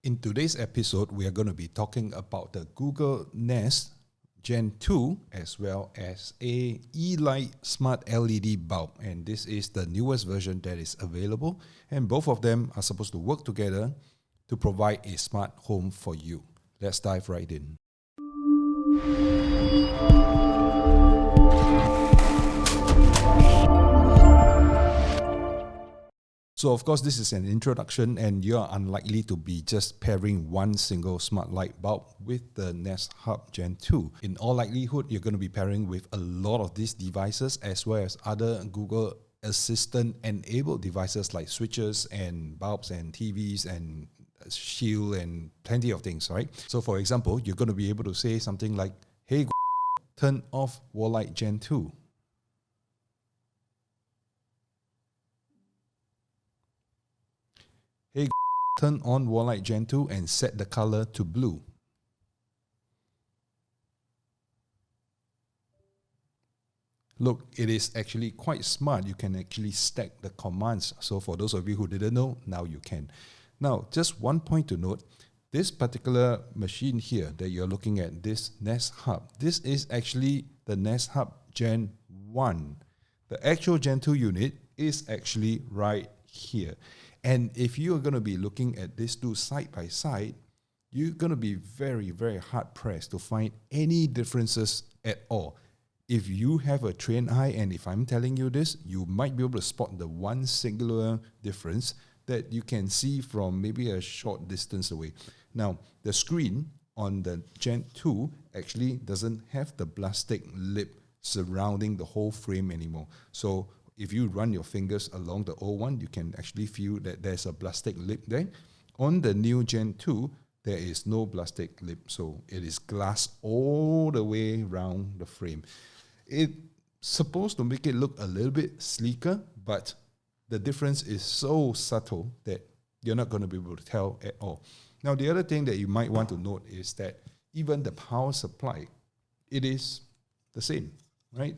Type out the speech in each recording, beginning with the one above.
In today's episode, we are going to be talking about the Google Nest Gen 2 as well as a Yee Light Smart LED bulb, and this is the newest version that is available, and both of them are supposed to work together to provide a smart home for you. Let's dive right in. So of course, this is an introduction and you're unlikely to be just pairing one single smart light bulb with the Nest Hub Gen 2. In all likelihood, you're going to be pairing with a lot of these devices as well as other Google Assistant enabled devices like switches and bulbs and TVs and shield and plenty of things, right? So for example, you're going to be able to say something like, hey, turn off Yeelight Gen 2. Hey, turn on Yeelight Gen 2 and set the color to blue. Look, it is actually quite smart. You can actually stack the commands. So for those of you who didn't know, now you can. Now, just one point to note, this particular machine here that you're looking at, this Nest Hub, this is actually the Nest Hub Gen 1. The actual Gen 2 unit is actually right here. And if you are going to be looking at these two side by side, you're going to be very, very hard pressed to find any differences at all. If you have a trained eye, and if I'm telling you this, you might be able to spot the one singular difference that you can see from maybe a short distance away. Now, the screen on the Gen 2 actually doesn't have the plastic lip surrounding the whole frame anymore. So if you run your fingers along the old one, you can actually feel that there's a plastic lip there. On the new Gen 2, there is no plastic lip, so it is glass all the way around the frame. It's supposed to make it look a little bit sleeker, but the difference is so subtle that you're not going to be able to tell at all. Now, the other thing that you might want to note is that even the power supply, it is the same, right?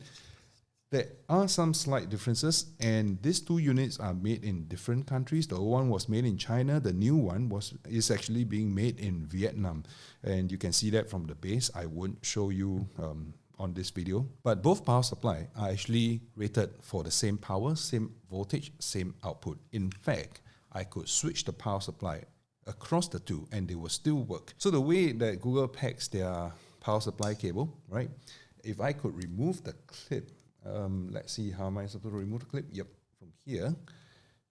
There are some slight differences, and these two units are made in different countries. The old one was made in China. The new one is actually being made in Vietnam, and you can see that from the base. I won't show you on this video, but both power supply are actually rated for the same power, same voltage, same output. In fact, I could switch the power supply across the two, and they will still work. So the way that Google packs their power supply cable, right? If I could remove the clip. Let's see, how am I supposed to remove the clip? Yep, from here.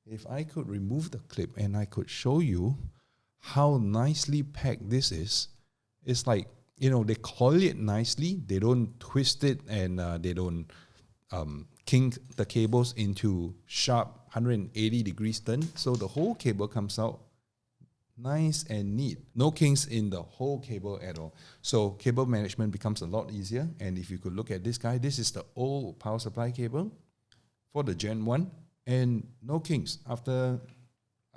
If I could remove the clip and I could show you how nicely packed this is, it's like, they coil it nicely. They don't twist it and they don't kink the cables into sharp 180 degrees turn. So the whole cable comes out nice and neat. No kinks in the whole cable at all. So cable management becomes a lot easier. And if you could look at this guy, this is the old power supply cable for the Gen 1 and no kinks. After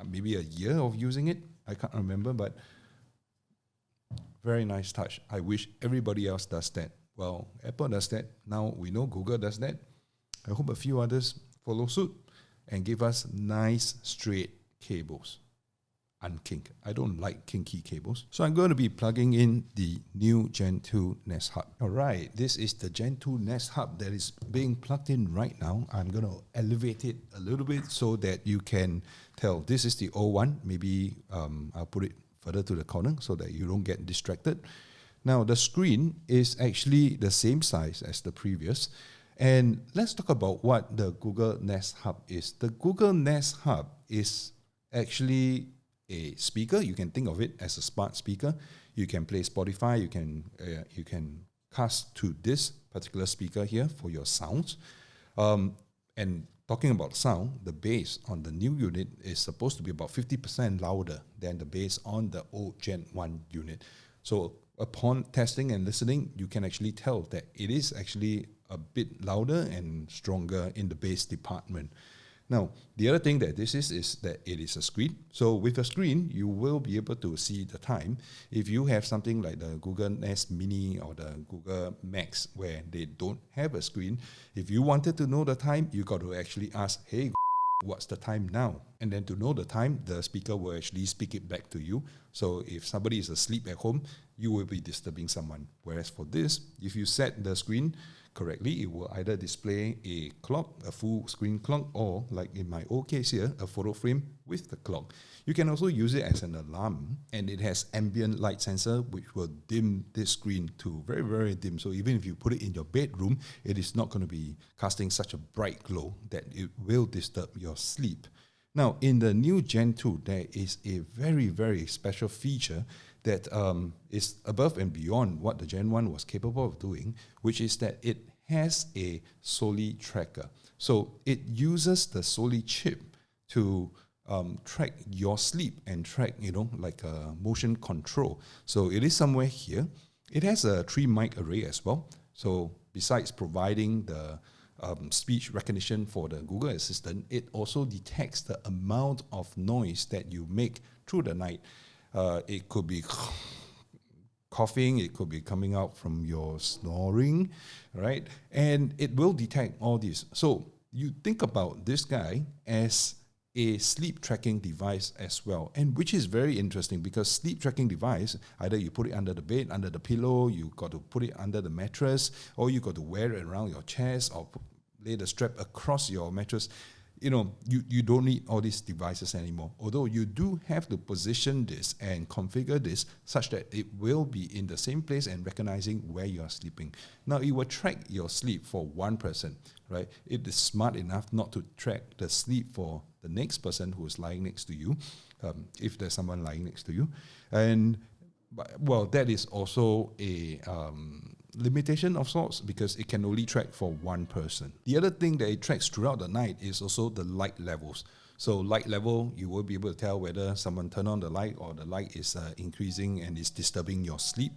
maybe a year of using it, I can't remember, but very nice touch. I wish everybody else does that. Well, Apple does that. Now we know Google does that. I hope a few others follow suit and give us nice straight cables. Unkink. I don't like kinky cables. So I'm going to be plugging in the new Gen 2 Nest Hub. All right, this is the Gen 2 Nest Hub that is being plugged in right now. I'm going to elevate it a little bit so that you can tell this is the old one. Maybe I'll put it further to the corner so that you don't get distracted. Now, the screen is actually the same size as the previous. And let's talk about what the Google Nest Hub is. The Google Nest Hub is actually a speaker. You can think of it as a smart speaker. You can play Spotify. You can cast to this particular speaker here for your sounds. And talking about sound, the bass on the new unit is supposed to be about 50% louder than the bass on the old Gen 1 unit. So upon testing and listening, you can actually tell that it is actually a bit louder and stronger in the bass department. Now, the other thing that this is that it is a screen. So with a screen, you will be able to see the time. If you have something like the Google Nest Mini or the Google Max where they don't have a screen, if you wanted to know the time, you got to actually ask, hey, what's the time now? And then to know the time, the speaker will actually speak it back to you. So if somebody is asleep at home, you will be disturbing someone. Whereas for this, if you set the screen correctly, it will either display a clock, a full screen clock, or like in my old case here, a photo frame with the clock. You can also use it as an alarm, and it has ambient light sensor which will dim this screen to very, very dim. So even if you put it in your bedroom, it is not going to be casting such a bright glow that it will disturb your sleep. Now, in the new Gen 2, there is a very, very special feature that is above and beyond what the Gen 1 was capable of doing, which is that it has a Shoppe tracker. So it uses the Shoppe chip to track your sleep and track, like a motion control. So it is somewhere here. It has a 3 mic array as well. So besides providing the speech recognition for the Google Assistant, it also detects the amount of noise that you make through the night. It could be coughing, it could be coming out from your snoring, right? And it will detect all this. So you think about this guy as a sleep tracking device as well, and which is very interesting because sleep tracking device, either you put it under the bed, under the pillow, you got to put it under the mattress, or you got to wear it around your chest or lay the strap across your mattress. You don't need all these devices anymore. Although you do have to position this and configure this such that it will be in the same place and recognizing where you are sleeping. Now, it will track your sleep for one person, right? It is smart enough not to track the sleep for the next person who is lying next to you, if there's someone lying next to you. And, well, that is also a limitation of sorts because it can only track for one person. The other thing that it tracks throughout the night is also the light levels. So light level, you will be able to tell whether someone turned on the light or the light is increasing and is disturbing your sleep.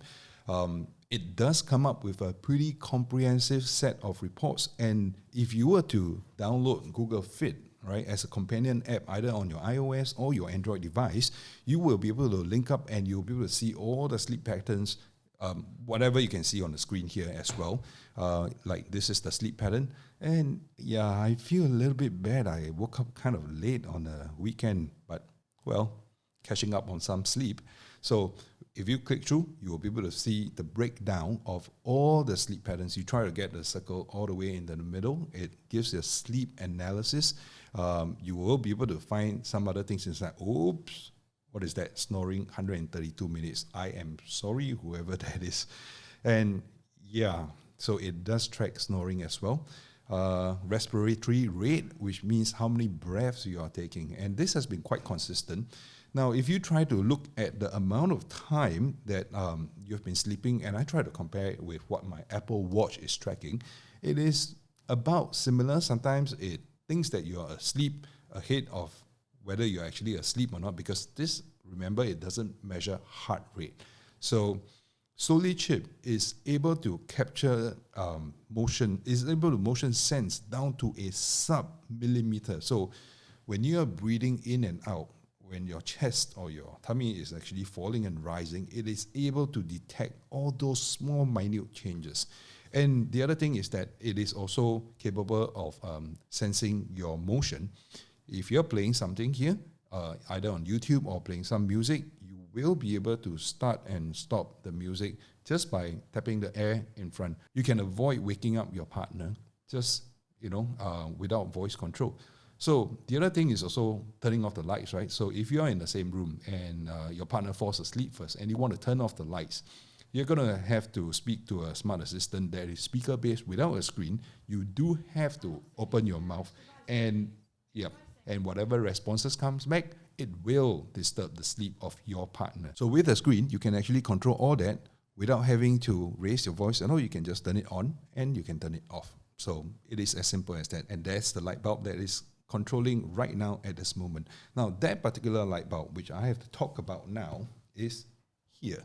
It does come up with a pretty comprehensive set of reports. And if you were to download Google Fit, right, as a companion app, either on your iOS or your Android device, you will be able to link up and you'll be able to see all the sleep patterns, whatever you can see on the screen here as well. Like this is the sleep pattern. And yeah, I feel a little bit bad. I woke up kind of late on the weekend, but well, catching up on some sleep. So if you click through, you will be able to see the breakdown of all the sleep patterns. You try to get the circle all the way in the middle. It gives you a sleep analysis. You will be able to find some other things inside. Oops. What is that? Snoring 132 minutes. I am sorry, whoever that is. And yeah, so it does track snoring as well. Respiratory rate, which means how many breaths you are taking. And this has been quite consistent. Now, if you try to look at the amount of time that you've been sleeping, and I try to compare it with what my Apple Watch is tracking, it is about similar. Sometimes it thinks that you are asleep ahead of whether you're actually asleep or not, because this, remember, it doesn't measure heart rate. So Shoppe chip is able to capture motion, is able to motion sense down to a sub-millimeter. So when you are breathing in and out, when your chest or your tummy is actually falling and rising, it is able to detect all those small, minute changes. And the other thing is that it is also capable of sensing your motion. If you're playing something here, either on YouTube or playing some music, you will be able to start and stop the music just by tapping the air in front. You can avoid waking up your partner just, without voice control. So the other thing is also turning off the lights, right? So if you're in the same room and your partner falls asleep first and you want to turn off the lights, you're going to have to speak to a smart assistant that is speaker-based without a screen. You do have to open your mouth and whatever responses comes back, it will disturb the sleep of your partner. So with a screen, you can actually control all that without having to raise your voice. And you can just turn it on and you can turn it off. So it is as simple as that. And that's the light bulb that is controlling right now at this moment. Now, that particular light bulb, which I have to talk about now, is here.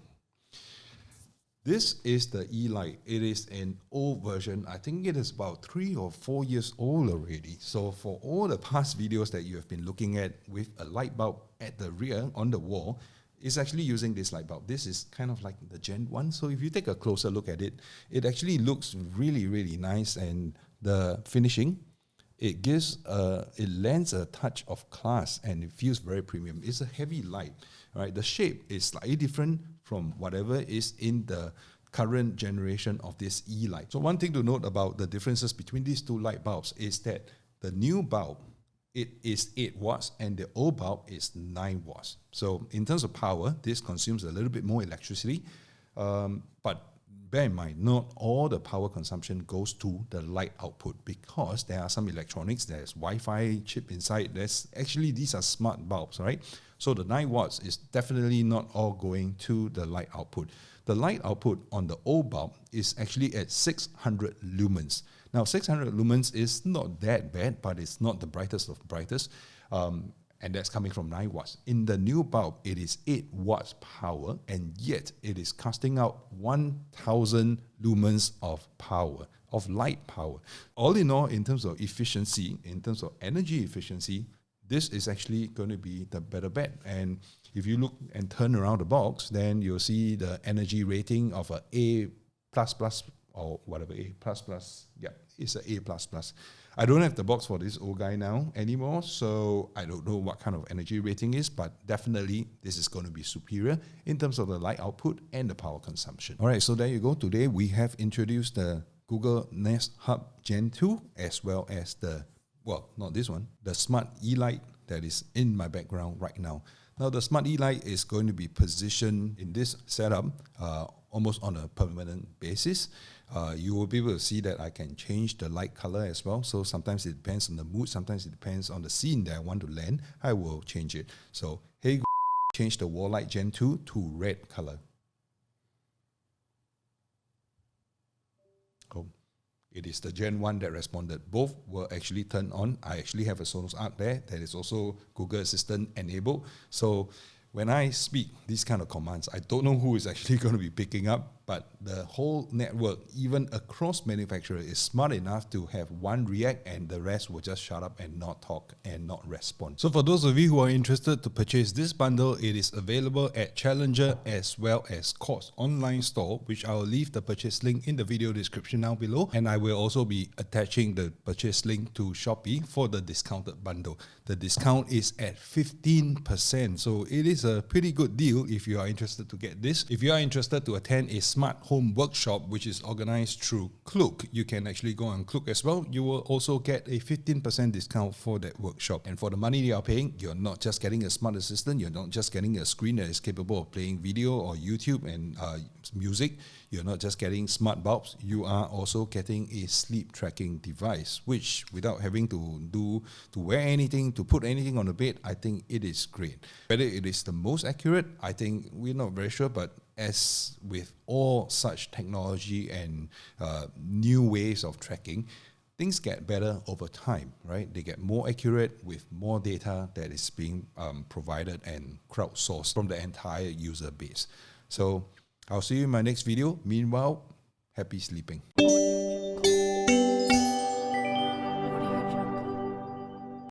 This is the Yeelight. It is an old version. I think it is about 3 or 4 years old already. So for all the past videos that you have been looking at with a light bulb at the rear on the wall, it's actually using this light bulb. This is kind of like the Gen 1. So if you take a closer look at it, it actually looks really, really nice. And the finishing it gives it lends a touch of class and it feels very premium. It's a heavy light, right? The shape is slightly different from whatever is in the current generation of this Yee Light. So one thing to note about the differences between these two light bulbs is that the new bulb, it is 8 watts and the old bulb is 9 watts. So in terms of power, this consumes a little bit more electricity, but bear in mind, not all the power consumption goes to the light output because there are some electronics, there's Wi-Fi chip inside, these are smart bulbs, right? So the 9 watts is definitely not all going to the light output. The light output on the old bulb is actually at 600 lumens. Now 600 lumens is not that bad, but it's not the brightest of brightest. And that's coming from 9 watts. In the new bulb, it is 8 watts power, and yet it is casting out 1000 lumens of power, of light power. All in all, in terms of efficiency, in terms of energy efficiency, this is actually going to be the better bet. And if you look and turn around the box, then you'll see the energy rating of a A++ or whatever, A++. Yeah, it's an A++. I don't have the box for this old guy now anymore, so I don't know what kind of energy rating is, but definitely this is going to be superior in terms of the light output and the power consumption. All right, so there you go. Today we have introduced the Google Nest Hub Gen 2 as well as the, well, not this one, the smart Yeelight that is in my background right now. Now the smart Yeelight is going to be positioned in this setup almost on a permanent basis. You will be able to see that I can change the light color as well. So sometimes it depends on the mood, sometimes it depends on the scene that I want to land. I will change it. So hey, change the wall light Gen 2 to red color. Oh, it is the Gen 1 that responded. Both were actually turned on. I actually have a Sonos Arc there that is also Google Assistant enabled. So when I speak these kind of commands, I don't know who is actually going to be picking up, but the whole network, even across manufacturer, is smart enough to have one react and the rest will just shut up and not talk and not respond. So for those of you who are interested to purchase this bundle, it is available at Challenger as well as Course online store, which I will leave the purchase link in the video description down below. And I will also be attaching the purchase link to Shopee for the discounted bundle. The discount is at 15%, so it is a pretty good deal if you are interested to get this. If you are interested to attend a smart home workshop which is organized through Klook, you can actually go on Klook as well. You will also get a 15% discount for that workshop. And for the money you are paying, you're not just getting a smart assistant, you're not just getting a screen that is capable of playing video or YouTube and music, you're not just getting smart bulbs, you are also getting a sleep tracking device, which without having to wear anything, to put anything on the bed, I think it is great. Whether it is the most accurate, I think we're not very sure, but as with all such technology and new ways of tracking, things get better over time, right? They get more accurate with more data that is being provided and crowdsourced from the entire user base. So I'll see you in my next video. Meanwhile, happy sleeping.